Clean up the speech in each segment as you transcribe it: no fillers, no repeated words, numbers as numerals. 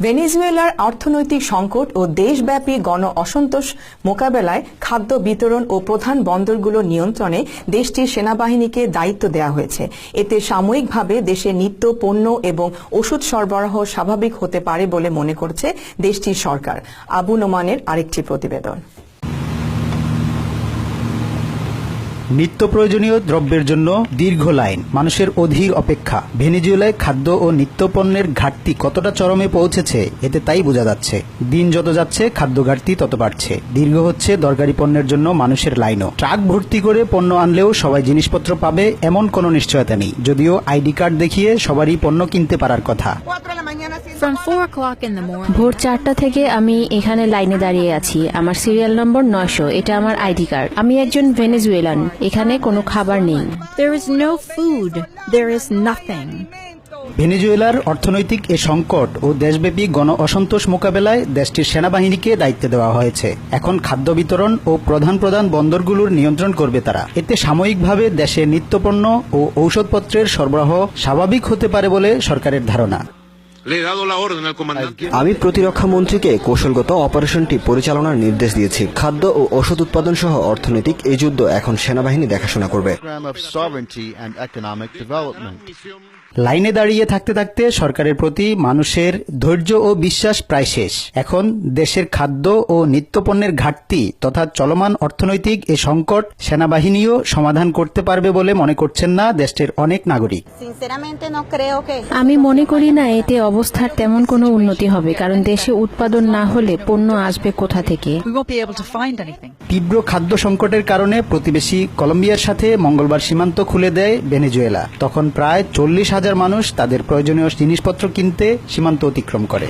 ভেনেজুয়েলার অর্থনৈতিক সংকট ও দেশব্যাপী গণ অসন্তোষ মোকাবেলায় খাদ্য বিতরণ ও প্রধান বন্দরগুলো নিয়ন্ত্রণে দেশটির সেনাবাহিনীকে দায়িত্ব দেওয়া হয়েছে। এতে সাময়িকভাবে দেশে নিত্য পণ্য এবং ওষুধ সরবরাহ স্বাভাবিক হতে পারে বলে মনে করছে দেশটির সরকার। আবু নোমানের আরেকটি প্রতিবেদন। নিত্য প্রয়োজনীয় দ্রব্যের জন্য দীর্ঘ লাইন, মানুষের অধীর অপেক্ষা। ভেনেজুয়েলায় খাদ্য ও নিত্যপণ্যের ঘাটতি কতটা চরমে পৌঁছেছে এতে তাই বোঝা যাচ্ছে। দিন যত যাচ্ছে খাদ্য ঘাটতি তত বাড়ছে। দীর্ঘ হচ্ছে দরকারি পণ্যের জন্য মানুষের লাইনও। ট্রাক ভর্তি করে পণ্য আনলেও সবাই জিনিসপত্র পাবে এমন কোনো নিশ্চয়তা নেই, যদিও আইডি কার্ড দেখিয়ে সবারই পণ্য কিনতে পারার কথা। ভোর 4টা থেকে আমি এখানে লাইনে দাঁড়িয়ে আছি। আমার সিরিয়াল নম্বর 900। এটা আমার আইডি কার্ড। আমি একজন ভেনেজুয়েলান। এখানে কোনো খাবার নেই। There is no food. There is nothing. ভেনেজুয়েলার অর্থনৈতিক এ সংকট ও দেশব্যাপী গণ অসন্তোষ মোকাবেলায় দেশটির সেনাবাহিনীকে দায়িত্ব দেওয়া হয়েছে। এখন খাদ্য বিতরণ ও প্রধান বন্দরগুলোর নিয়ন্ত্রণ করবে তারা। এতে সাময়িকভাবে দেশে নিত্যপণ্য ও ঔষধপত্রের সরবরাহ স্বাভাবিক হতে পারে বলে সরকারের ধারণা। আমি প্রতিরক্ষা মন্ত্রীকে কৌশলগত অপারেশনটি পরিচালনার নির্দেশ দিয়েছি। খাদ্য ও ওষুধ উৎপাদন সহ অর্থনৈতিক এই যুদ্ধ এখন সেনাবাহিনী দেখাশোনা করবে। লাইনে দাঁড়িয়ে থাকতে থাকতে সরকারের প্রতি মানুষের ধৈর্য ও বিশ্বাস প্রায় শেষ। এখন দেশের খাদ্য ও নিত্যপণ্যের ঘাটতি তথা চলমান অর্থনৈতিক এ সংকট সেনাবাহিনীও সমাধান করতে পারবে বলে মনে করছেন না দেশটির অনেক নাগরিক। আমি মনে করি না এতে অবস্থার তেমন কোনো উন্নতি হবে, কারণ দেশে উৎপাদন না হলে পণ্য আসবে কোথা থেকে? তীব্র খাদ্য সংকটের কারণে প্রতিবেশী কলম্বিয়ার সাথে মঙ্গলবার সীমান্ত খুলে দেয় ভেনেজুয়েলা। তখন প্রায় 40,000 মানুষ তাদের প্রয়োজনীয় জিনিসপত্র কিনতে সীমান্ত অতিক্রম করে।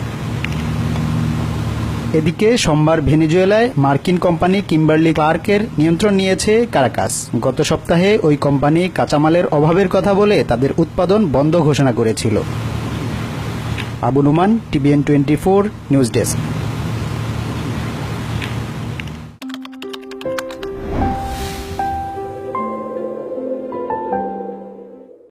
এদিকে সোমবার ভেনেজুয়েলায় মার্কিন কোম্পানি কিম্বারলি ক্লার্কের নিয়ন্ত্রণ নিয়েছে কারাকাস। গত সপ্তাহে ওই কোম্পানি কাঁচামালের অভাবের কথা বলে তাদের উৎপাদন বন্ধ ঘোষণা করেছিল। Abu Noman, TVN 24 news desk.